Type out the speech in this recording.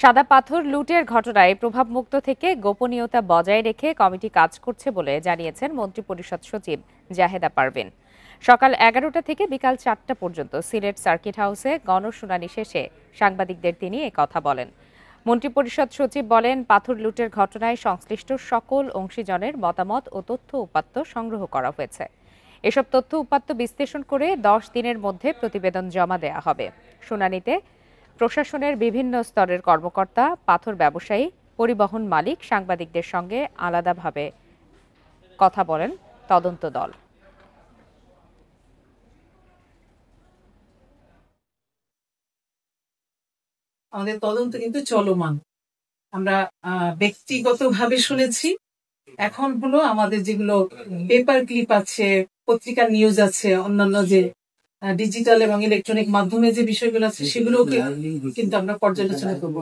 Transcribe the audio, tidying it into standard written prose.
সাদা পাথর লুটের ঘটনায় প্রভাবমুক্ত থেকে গোপনীয়তা বজায় রেখে কমিটি কাজ করছে বলে জানিয়েছেন মন্ত্রিপরিষদ সচিব জাহেদা পারভীন। সকাল 11টা থেকে বিকাল 4টা পর্যন্ত সিলেট সার্কিট হাউসে গণশুনানি শেষে সাংবাদিকদের তিনি কথা বলেন। মন্ত্রিপরিষদ সচিব বলেন, পাথর লুটের ঘটনায় সংশ্লিষ্ট সকল অংশীজনের মতামত ও তথ্য উপাত্ত সংগ্রহ করা হয়েছে। এসব তথ্য উপাত্ত বিশ্লেষণ করে 10 দিনের মধ্যে প্রতিবেদন জমা দেওয়া হবে। শুনানিতে প্রশাসনের বিভিন্ন স্তরের কর্মকর্তা, পাথর ব্যবসায়ী, পরিবহন মালিক, সাংবাদিকদের সঙ্গে আলাদাভাবে কথা বলেন তদন্ত দল। আমাদের তদন্ত কিন্তু চলমান। আমরা ব্যক্তিগতভাবে শুনেছি। এখন হলো আমাদের যেগুলো পেপার ক্লিপ আছে, পত্রিকার নিউজ আছে, অন্যান্য যে ডিজিটাল এবং ইলেকট্রনিক মাধ্যমে যে বিষয়গুলো আছে সেগুলো কিন্তু আমরা পর্যালোচনা করবো।